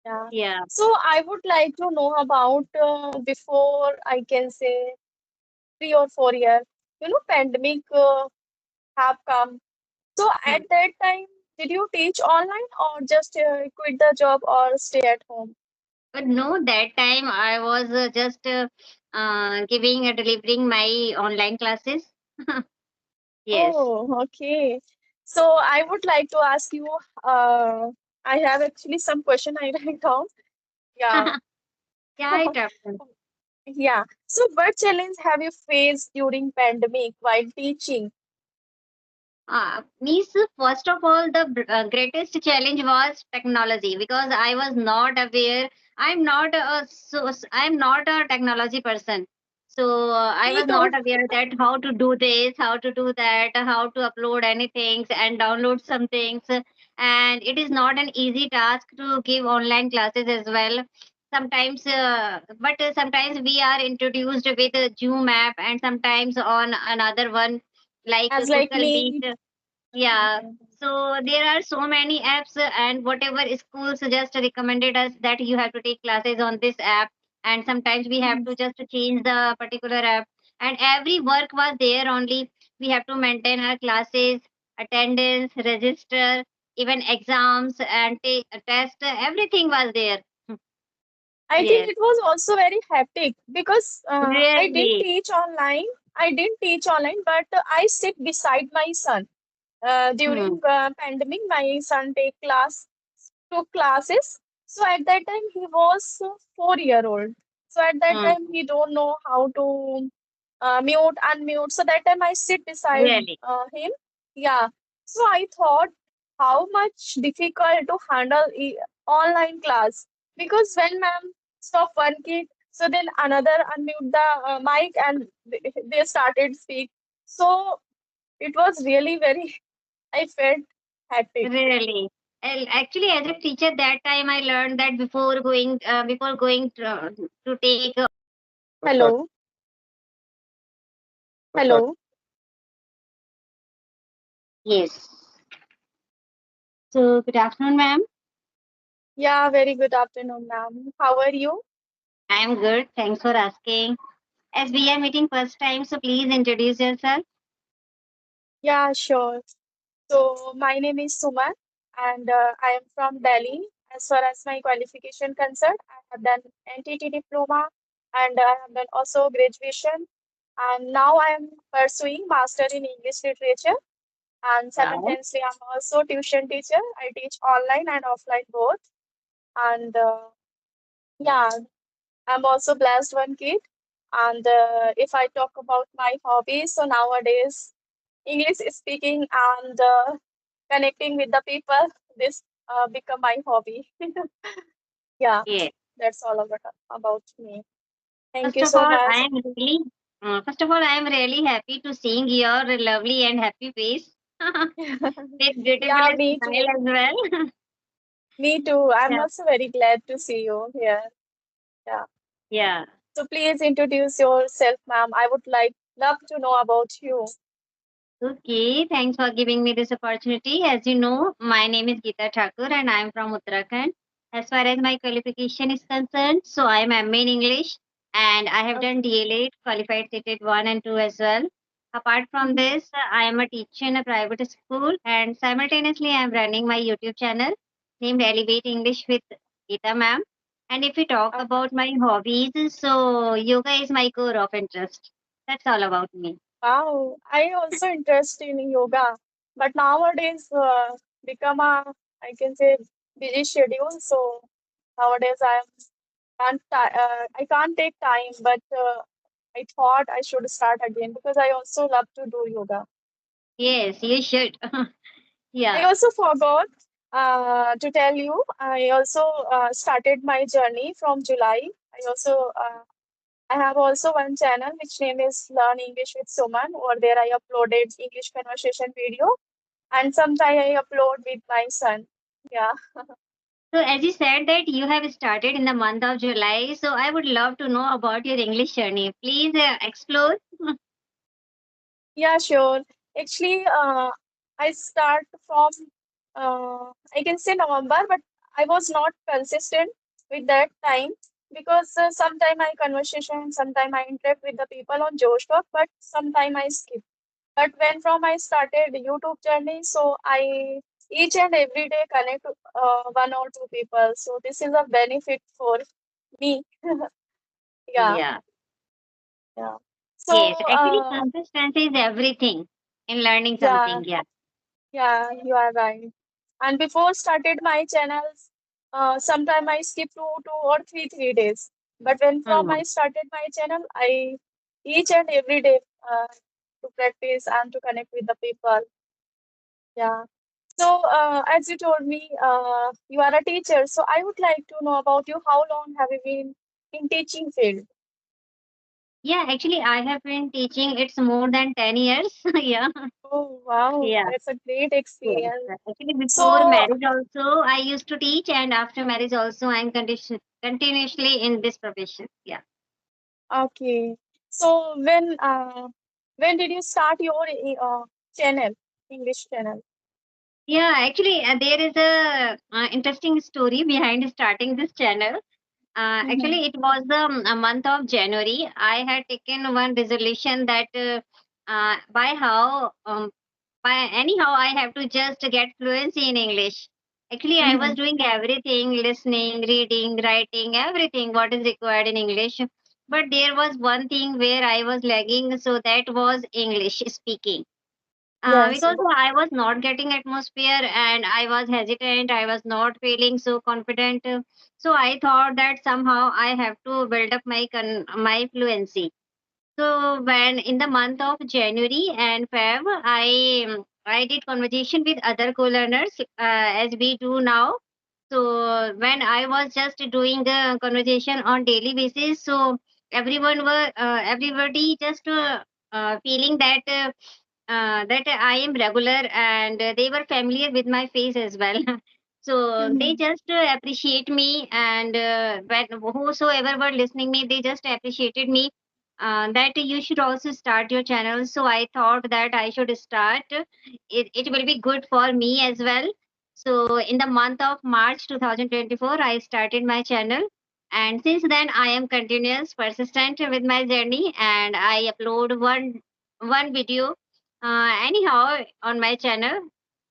Yeah. Yeah. So I would like to know about before I can say 3 or 4 years, pandemic have come. So Hmm. at that time, did you teach online or just quit the job or stay at home? But no, that time I was just delivering my online classes. Yes. Oh, okay. So I would like to ask you, I have actually some question I write down. Yeah. Yeah, it happened. Yeah. So what challenge have you faced during pandemic while teaching? Means first of all, the greatest challenge was technology because I was not aware. I'm not a technology person. So I Me was too. not aware that how to do this, how to do that, how to upload anything and download some things. And it is not an easy task to give online classes as well. Sometimes we are introduced with a Zoom app and sometimes on another one like As like Google me. Meet. Yeah. So there are so many apps, and whatever schools just recommended us that you have to take classes on this app, and sometimes we have to just change the particular app, and every work was there only. We have to maintain our classes, attendance, register, even exams and take a test. Everything was there. I think Yes, it was also very hectic because I didn't really. teach online. I didn't teach online, but I sit beside my son. Hmm. During pandemic, my son took classes. So at that time, he was 4 year old. So at that Hmm. time, he don't know how to mute, unmute. So that time I sit beside Really. him. Yeah. So I thought how much difficult to handle online class because when ma'am stop one kid, so then another unmute the mic and they started speak. So it was really very, I felt hectic. Really. Actually, as a teacher, that time I learned that before going to take. Hello, hello. Yes. So, good afternoon, ma'am. Yeah, very good afternoon, ma'am. How are you? I am good. Thanks for asking. As we are meeting first time, so please introduce yourself. Yeah, sure. So my name is Suman, and I am from Delhi. As far as my qualification concerned, I have done NTT diploma, and I have done also graduation. And now I am pursuing master in English literature. And Wow. simultaneously, I'm also tuition teacher. I teach online and offline both. And yeah, I'm also blessed one kid. And if I talk about my hobbies, so nowadays English speaking and connecting with the people, this become my hobby. Yeah, Yeah. that's all about me. Thank First you of so all, much. I am really happy to seeing your lovely and happy face with beautiful Yeah, me smile too. as well. Me too. I'm Yeah. also very glad to see you here. Yeah. Yeah. So please introduce yourself, ma'am. I would love to know about you. Okay, thanks for giving me this opportunity. As you know, my name is Geeta Thakur and I am from Uttarakhand. As far as my qualification is concerned, so I am MA in English and I have done Okay. DLA, qualified CTET 1 and 2 as well. Apart from Mhm. this, I am a teacher in a private school and simultaneously I am running my YouTube channel named Elevate English with Geeta ma'am. And if we talk Okay. about my hobbies, so yoga is my core of interest. That's all about me. Wow. I also interested in yoga, but nowadays become a I can say busy schedule. So nowadays I can't take time, but I thought I should start again because I also love to do yoga. Yes, you should. I Yeah. also forgot to tell you, I also started my journey from July. I have also one channel which name is Learn English with Suman. Over there, I uploaded English conversation video, and sometimes I upload with my son. Yeah, So as you said that you have started in the month of July, so I would love to know about your English journey. Please explore. yeah, sure. Actually, I start from I can say November, but I was not consistent with that time because sometime I conversation, sometime I interact with the people on Josh Talk, but sometime I skip. But when from I started YouTube journey, so I each and every day connect to one or two people. So this is a benefit for me. Yeah, Yeah. yeah. So Yes. Actually, consistency is everything in learning yeah, something. Yeah. yeah, you are right. And before started my channels, sometime I skip 2 or 3 days. But when from Hmm. I started my channel, I each and every day to practice and to connect with the people. Yeah. So as you told me, you are a teacher. So I would like to know about you. How long have you been in teaching field? Yeah. Actually, I have been teaching. It's more than 10 years. Yeah. Oh wow, Yeah. that's a great Yes. experience. Actually, before So marriage also, I used to teach, and after marriage also, I'm continuously in this profession. Yeah. okay. So when did you start your channel, English channel? Yeah. Actually, there is a interesting story behind starting this channel. Mm-hmm. Actually, it was the a month of January. I had taken one resolution that by anyhow I have to just get fluency in English. Actually, I Mm-hmm. was doing everything, listening, reading, writing, everything what is required in English. But there was one thing where I was lagging, so that was English speaking. Yes, Because yes. I was not getting atmosphere and I was hesitant, I was not feeling so confident. So I thought that somehow I have to build up my fluency. So when in the month of January and Feb, I did conversation with other co-learners as we do now. So when I was just doing the conversation on daily basis, so everybody just feeling that I am regular and they were familiar with my face as well. So they Mm-hmm. just appreciate me and when whosoever were listening me, they just appreciated me that you should also start your channel. So I thought that I should start. It will be good for me as well. So in the month of March 2024, I started my channel. And since then, I am continuous, persistent with my journey, and I upload one video anyhow on my channel.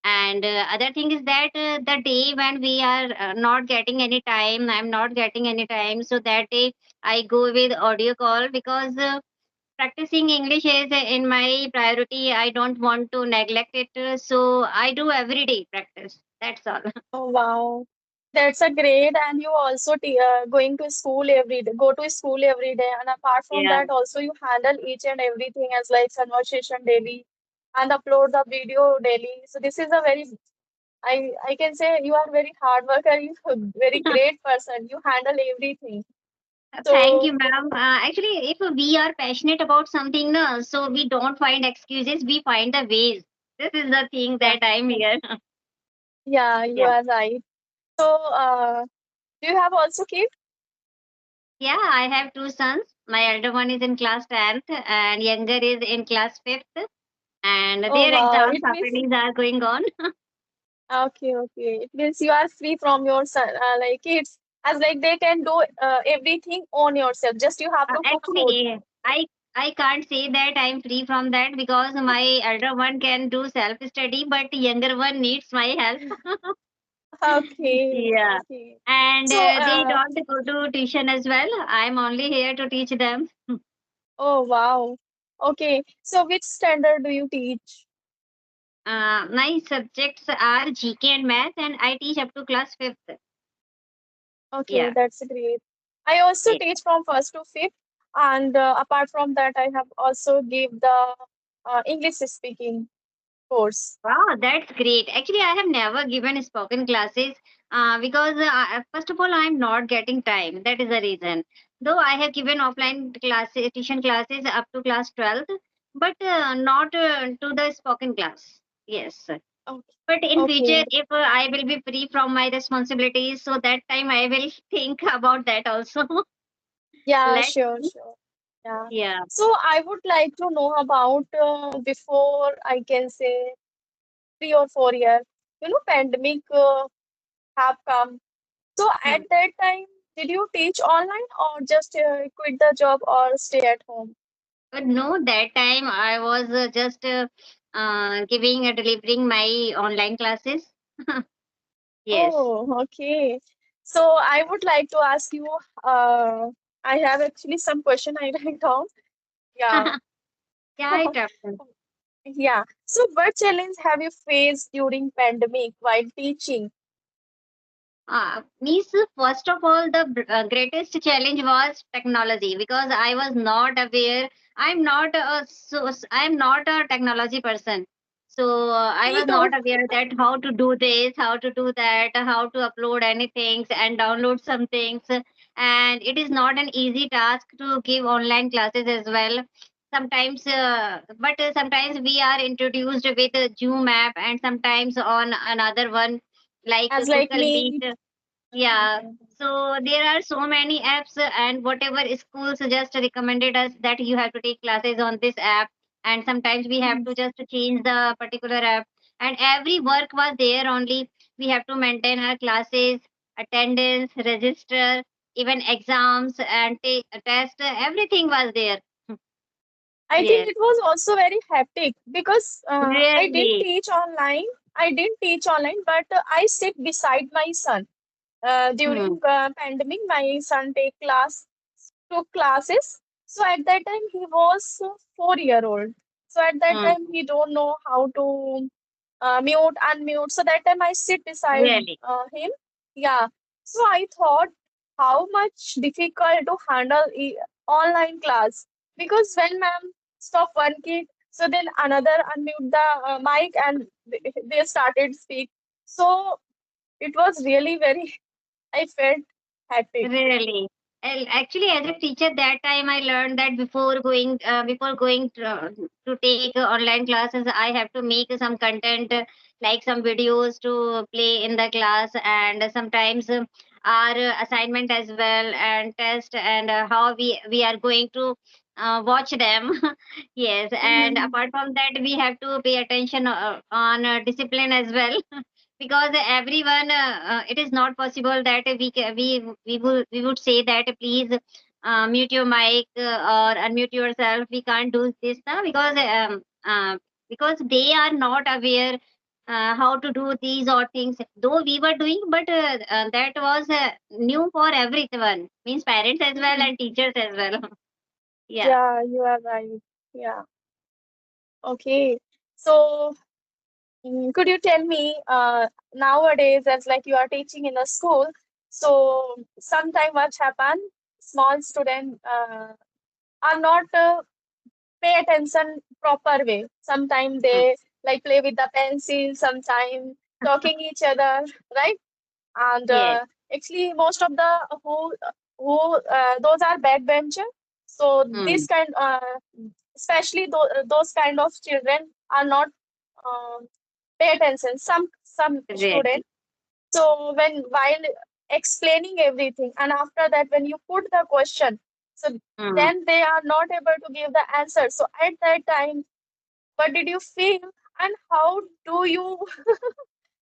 And other thing is that the day when we are not getting any time, I'm not getting any time, so that day I go with audio call because practicing English is in my priority. I don't want to neglect it, so I do every day practice. That's all. Oh wow, that's a great. And you also going to school every day, go to school every day, and apart from Yeah, that, also you handle each and everything as like conversation daily, and upload the video daily. So this is a very, I can say you are very hard worker. You very great person. You handle everything. thank So you, ma'am. Actually, if we are passionate about something, no, so we don't find excuses. We find the ways. This is the thing yeah, that I'm here. yeah, you Yeah. are right. So do you have also kids? Yeah, I have two sons. My elder one is in class 10th and younger is in class 5th. And Oh their wow, exams it means happenings are going on. okay, okay. It means you are free from your son, like kids, as like they can do everything on yourself. Just you have to cook food. Actually, I can't say that I'm free from that because my elder one can do self study, but younger one needs my help. Okay, Yeah. okay. And So, they don't go to tuition as well. I'm only here to teach them. oh wow. Okay. So, which standard do you teach? My subjects are GK and math, and I teach up to class 5th. Okay, Yeah. that's great. I also teach from first to fifth, and apart from that, I have also give the English speaking course. Wow, that's great. Actually, I have never given spoken classes because, first of all, I'm not getting time. That is the reason. Though I have given offline classes, tuition classes up to class 12th, but not to the spoken class. Yes. Okay. But in future, Okay. if I will be free from my responsibilities, so that time I will think about that also. Yeah, Let's sure, see. sure. Yeah. Yeah. So I would like to know about before I can say 3 or 4 years, pandemic have come. So at that time, did you teach online or just quit the job or stay at home? But no, that time I was just giving delivering my online classes. Yes. Oh, okay. So I would like to ask you, uh, I have actually some question I write down. Yeah. Yeah, it happened. Yeah. So what challenge have you faced during pandemic while teaching? Means first of all, the greatest challenge was technology because I was not aware. I'm not a technology person. So I Me was too. not aware that how to do this, how to do that, how to upload anything and download some things. And it is not an easy task to give online classes as well. Sometimes, sometimes we are introduced with a Zoom app, and sometimes on another one like As like Google me. Meet. Yeah. So there are so many apps, and whatever schools just recommended us that you have to take classes on this app, and sometimes we have to just change the particular app, and every work was there only. We have to maintain our classes, attendance, register, even exams and take a test. Everything was there. I think Yes, it was also very hectic because I didn't really. teach online. I didn't teach online, but I sit beside my son. Hmm. During pandemic, my son took classes. So at that time he was 4 year old. So at that Hmm. time he don't know how to mute, unmute. So that time I sit beside Really. him. Yeah. So I thought how much difficult to handle online class because when ma'am stop one kid, so then another unmute the mic and they started speak. So it was really very. I felt hectic. Really. Actually, as a teacher, that time I learned that before going to take online classes, I have to make some content like some videos to play in the class, and sometimes our assignment as well and test, and how we are going to watch them. Yes, and Mhm. apart from that, we have to pay attention on discipline as well. Because everyone it is not possible that we would say that please mute your mic or unmute yourself. We can't do this now because they are not aware how to do these or things, though we were doing, but that was new for everyone, means parents as well Mhm. and teachers as well. Yeah. Yeah, you are right. Yeah. Okay. So, could you tell me, nowadays, as like you are teaching in a school, so sometime what happen, small student are not pay attention proper way. Sometimes Mm. they like play with the pencil, sometimes talking each other, right? And Yes. actually most of the who those are backbencher. So this Mm. kind especially those kind of children are not pay attention, some student. Really. So when while explaining everything and after that when you put the question, so Mm. then they are not able to give the answer. So at that time what did you feel and do you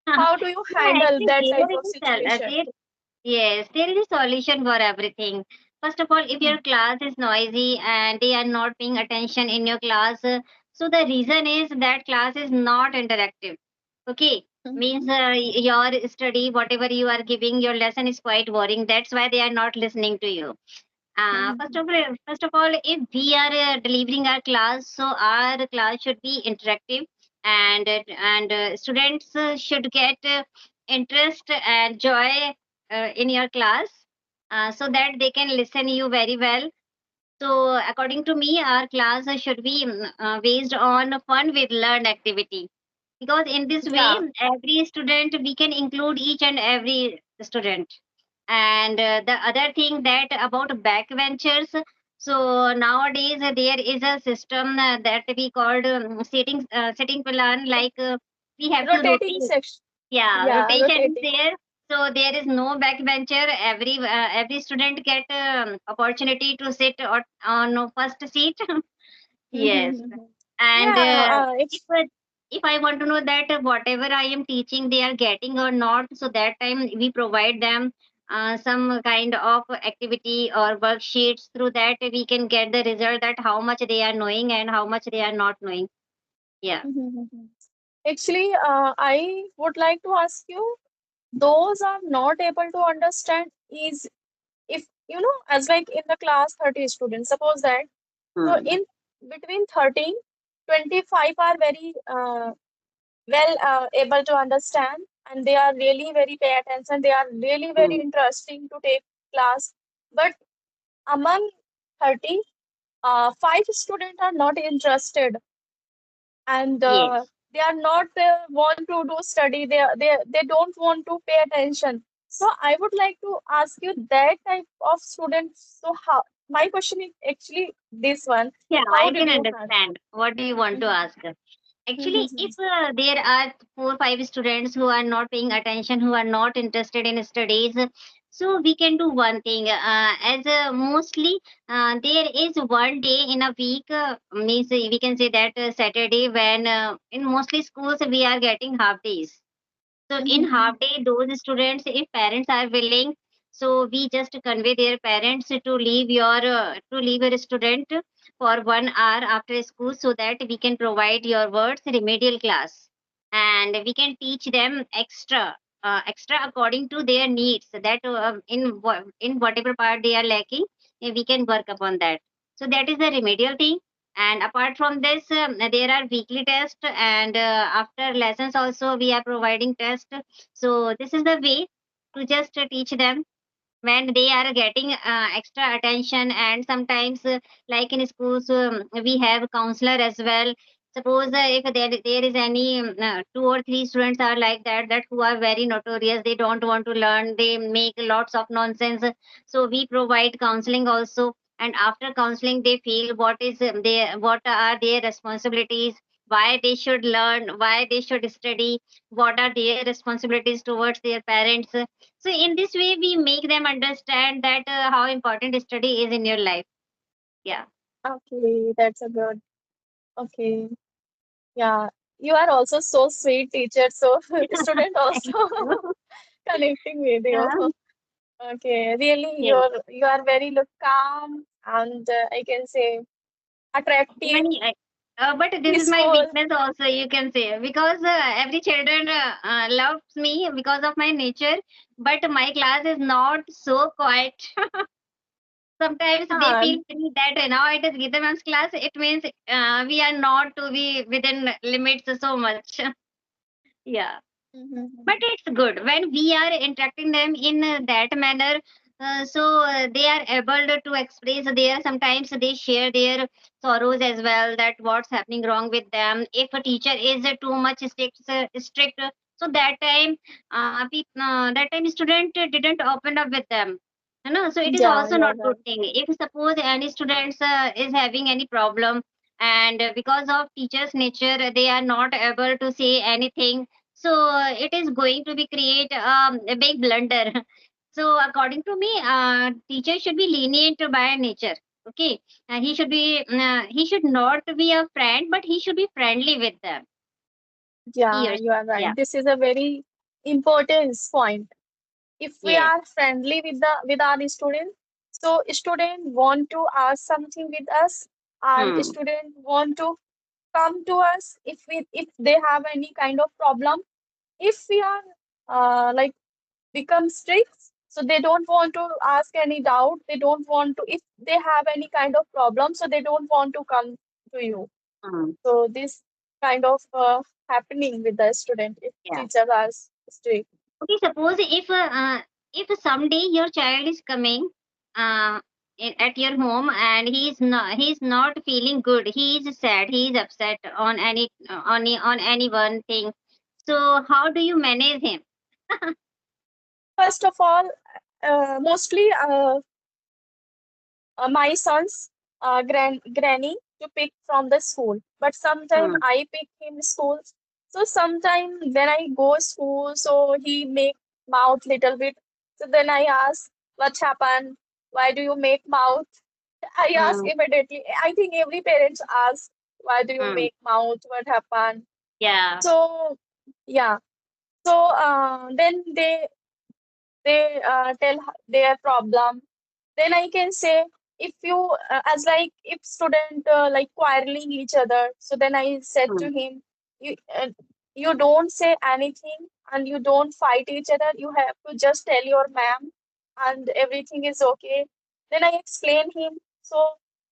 how do you Yeah, handle actually, that type there is of a situation? yes, there is a solution for everything. First of all, if your class is noisy and they are not paying attention in your class, so the reason is that class is not interactive. Okay, means your study, whatever you are giving, your lesson is quite boring. That's why they are not listening to you. First of all, if we are delivering our class, so our class should be interactive, and students should get interest and joy in your class, so that they can listen you very well. So according to me, our class should be based on fun with learned activity, because in this way Yeah, every student we can include each and every student. And the other thing that about backbenchers, so nowadays there is a system that we called sitting plan, like we have to rotating rotate. section. Yeah, Yeah, rotation is rotating. there. So there is no backbencher. Every student get opportunity to sit on first seat. Yes. And Yeah, if it's if I want to know that whatever I am teaching they are getting or not, so that time we provide them some kind of activity or worksheets. Through that we can get the result that how much they are knowing and how much they are not knowing. Yeah. Mhm. Actually, I would like to ask you, those are not able to understand is if as like in the class 30 students, suppose that so Hmm. in between 30, 25 are very well able to understand and they are really very pay attention. They are really very Hmm. interesting to take class. But among 30, five students are not interested and Yes. they are not want to do study. They don't want to pay attention. So I would like to ask you that type of students. So how my question is actually this one. Yeah, How I did can you handle? understand. What do you want to Mhm. ask? Actually, Mhm. if there are 4 5 students who are not paying attention, who are not interested in studies, so we can do one thing. As mostly there is one day in a week, means we can say that Saturday, when in mostly schools we are getting half days. So in Mhm. half day, those students, if parents are willing, so we just convey their parents to leave your student for 1 hour after school, so that we can provide your words remedial class, and we can teach them extra according to their needs. That in whatever part they are lacking, we can work upon that. So that is the remedial thing. And apart from this, there are weekly tests, and after lessons also we are providing tests. So this is the way to just teach them when they are getting extra attention. And sometimes like in schools, we have counselor as well. Suppose if there is any 2 or 3 students are like that who are very notorious, they don't want to learn, they make lots of nonsense, so we provide counseling also. And after counseling they feel what are their responsibilities, why they should learn, why they should study, what are their responsibilities towards their parents. So in this way, we make them understand that how important study is in your life. Yeah. Okay, that's a good. Okay, yeah. You are also so sweet teacher. So student also Thank you. connecting with you. Yeah. Okay, really, Yes. you are very look calm and I can say attractive, Even but this is my peaceful. weakness also, you can say, because every children loves me because of my nature, but my class is not so quiet. Sometimes they Ah, feel free that now it is Gita class. It means we are not to be within limits so much. Yeah. But mhm. it's good when we are interacting them in that manner. So they are able to express their, sometimes they share their sorrows as well, that what's happening wrong with them. If a teacher is too much strict, so that time student didn't open up with them, so it is Yeah, also you are not good right. thing. If suppose any students is having any problem, and because of teacher's nature they are not able to say anything, so it is going to be create a big blunder. So according to me, teacher should be lenient by nature. Okay, he should not be a friend, but he should be friendly with them. He Yeah, or you she. are Yeah. right. This is a very important point. If we Yes. are friendly with the with our student, so student want to ask something with us, and Hmm. student want to come to us if they have any kind of problem. If we are like become strict, so they don't want to ask any doubt. They don't want to if they have any kind of problem, so they don't want to come to you. Hmm. So this kind of happening with the student if Yeah. teachers are strict. Okay. Suppose if someday your child is coming uh, at your home, and he's not feeling good, he is sad, he is upset on any one thing. So how do you manage him? First of all, mostly my son's granny to pick from the school, but sometime Hmm. I pick him school. So sometime when I go school, so he make mouth little bit. So then I ask, what happened? Why do you make mouth? I ask Hmm. immediately. I think every parents ask, why do you Hmm. make mouth? What happened? Yeah. So yeah. So then they they tell their problem. Then I can say, if you as like if student like quarreling each other, so then I said Hmm. to him, you you don't say anything and you don't fight each other. You have to just tell your ma'am, and everything is okay. Then I explain him, so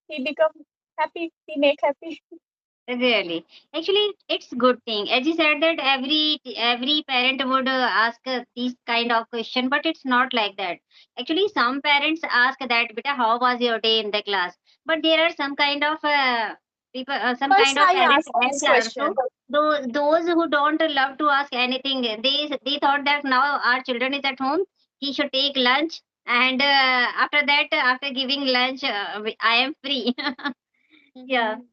he become happy. He make happy. Really, actually, it's good thing. As you said that every parent would ask these kind of question, but it's not like that. Actually, some parents ask that, "Beta, how was your day in the class?" But there are some kind of people, some First kind of I parents ask this also. question. Those who don't love to ask anything, they thought that now our children is at home, he should take lunch, and after that, after giving lunch, I am free. Yeah. Mhm.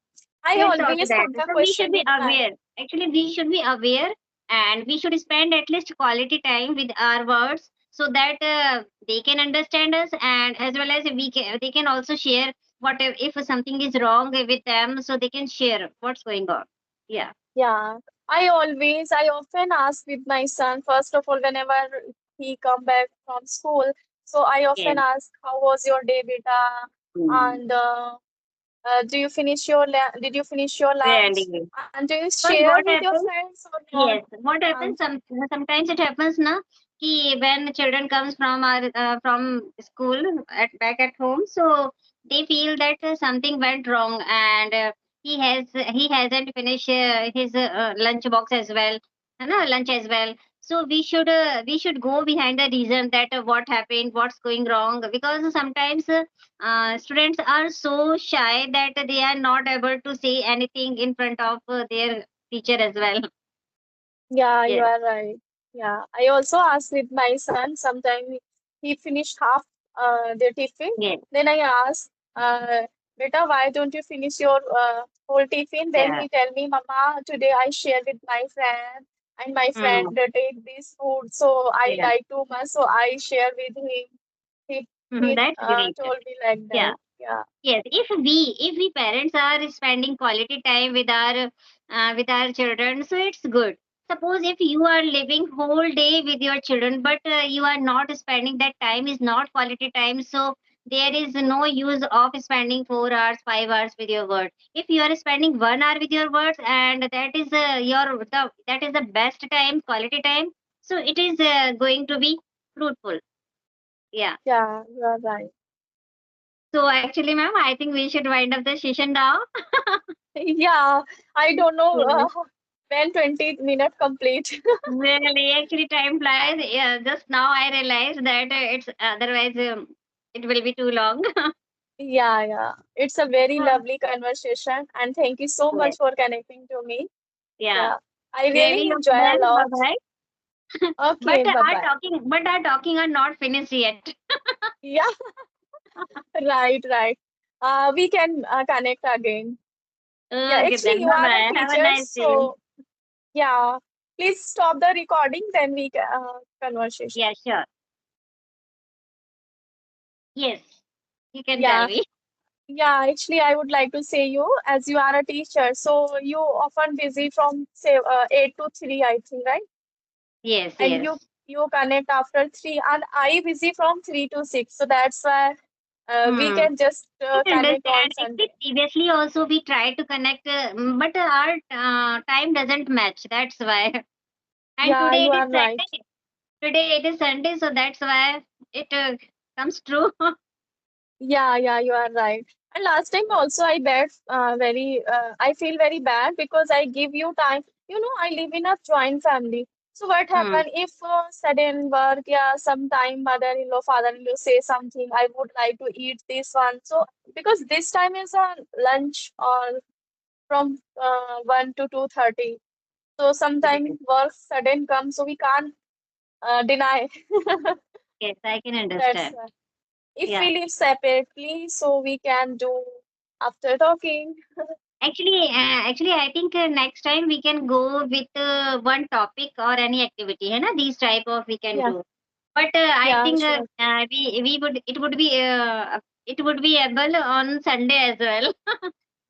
I So it's also always that. put the So we should question be with my. aware. Actually, we should be aware, and we should spend at least quality time with our words so that they can understand us, and as well as they can also share what if something is wrong with them, so they can share what's going on. Yeah. Yeah, I often ask with my son, first of all, whenever he come back from school. So I Yeah. often ask, how was your day, beta? Mm. And did you finish your Really lunch? good. And do you Because share what with your happens? friends or not? Yes, what happens? And Sometimes it happens na कि when children comes from our from school at back at home, so they feel that something went wrong, and he hasn't finished his lunch box as well, no, lunch as well. So we should go behind the reason that what happened, what's going wrong, because sometimes students are so shy that they are not able to say anything in front of their teacher as well. yeah, you Yes, are right. Yeah, I also ask with my son. Sometimes he finished half the tiffin. yes, Then I ask, beta, why don't you finish your whole tiffin? Then yeah. he tell me, Mama, today I share with my friend, and my Mm, friend take this food, so I yeah. like too much, so I share with him. He Mhm, he that's great. told me like Yeah. that. Yeah, Yes, if we parents are spending quality time with our children, so it's good. Suppose if you are living whole day with your children, but you are not spending that time is not quality time, so there is no use of spending 4 hours, 5 hours with your word. If you are spending 1 hour with your words, and that is that is the best time, quality time. So it is going to be fruitful. Yeah. yeah, you are right. So actually, ma'am, I think we should wind up the session now. Yeah, I don't know Yes. when 20 minutes complete. Really, actually, time flies. Yeah, just now I realized that it's otherwise it will be too long. Yeah, yeah. It's a very lovely conversation, and thank you so Yes. much for connecting to me. Yeah. Yeah, I Really, really you're enjoy a best. Bye lot. bye. Okay, bye bye. But our talking are not finished yet. Yeah, right, right. We can connect again. Yeah, Okay, actually, then you bye are a bye. Have a teacher, nice day. so yeah. Please stop the recording, then we conversation. Yeah, sure. Yes, you can tell Yeah, me. yeah. Actually, I would like to say you, as you are a teacher, so you often busy from say 8 to 3, I think, right? Yes, And yes. you connect after 3, and I busy from 3 to 6, so that's why we Hmm. can just I can connect understand. on Actually, Sunday. previously also we tried to connect, but our time doesn't match. That's why. And Yeah, today you it is are right. Sunday. Today it is Sunday, so that's why it comes true. Yeah, yeah, you are right. And last time also I feel very bad because I give you time. I live in a joint family. So what Hmm. happen if sudden work, yeah, sometime mother-in-law, father-in-law say something, I would like to eat this one. So because this time is a lunch or from 1 to 2:30. So sometimes work sudden comes, so we can't deny. Yes, I can That's understand. why. If Yeah. we live separately, so we can do after talking. Actually, I think next time we can go with one topic or any activity. है ना? These type of we can Yeah, do. But I yeah, think sure. we would it would be able on Sunday as well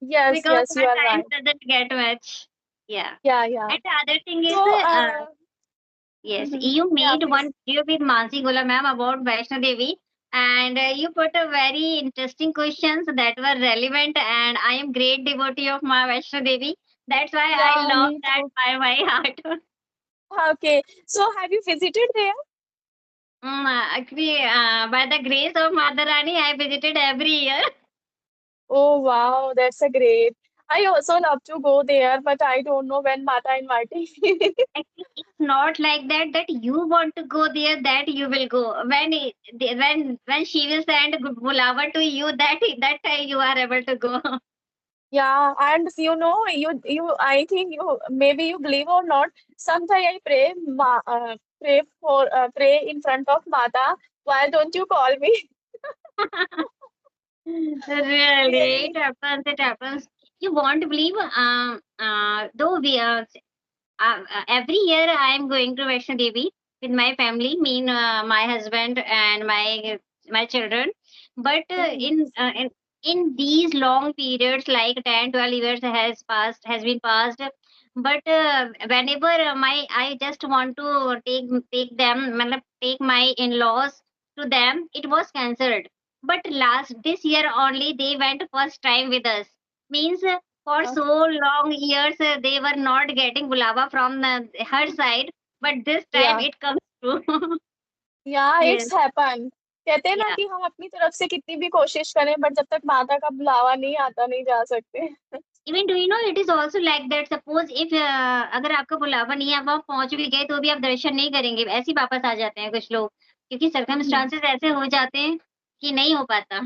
Yes, because yes, you our are time right. doesn't get much. Yeah. Yeah, yeah. And the other thing is So, Yes, you Yeah, made please. one video with Mansi Gola ma'am about Vaishno Devi, and you put a very interesting questions that were relevant. And I am great devotee of my Vaishno Devi. That's why I Yeah, love me that too. by my heart. Okay. So have you visited there? Actually, by the grace of Mother Rani, I visited every year. Oh wow, that's a great. I also love to go there, but I don't know when Mata inviting me. Actually, it's not like that that you want to go there that you will go. When she will send bulava to you, that time you are able to go. Yeah, and I think you maybe you believe or not. Sometimes I pray in front of Mata. Why don't you call me? Really, it Really? happens. It happens. You won't believe. Though we every year I am going to Vaishno Devi with my family, my husband and my children. But Mhm. in these long periods, like 10, 12 years has been passed. But whenever I just want to take them, matlab, take my in-laws to them, it was cancelled. But last this year only they went first time with us. Means for so Okay. long years they were not getting bulava from her side, but this time Yeah. it comes true. या Yes, it's happen कहते हैं ना yeah. कि हम अपनी तरफ से कितनी भी कोशिश करें बट जब तक माता का बुलावा नहीं आता नहीं जा सकते Even do you know it is also like that. Suppose if अगर आपका बुलावा नहीं है, आप वहाँ पहुंच भी गए तो भी आप दर्शन नहीं करेंगे, ऐसे ही वापस आ जाते हैं कुछ लोग, क्योंकि हम्म, सर्कमस्टांसेस ऐसे हो जाते हैं कि नहीं हो पाता.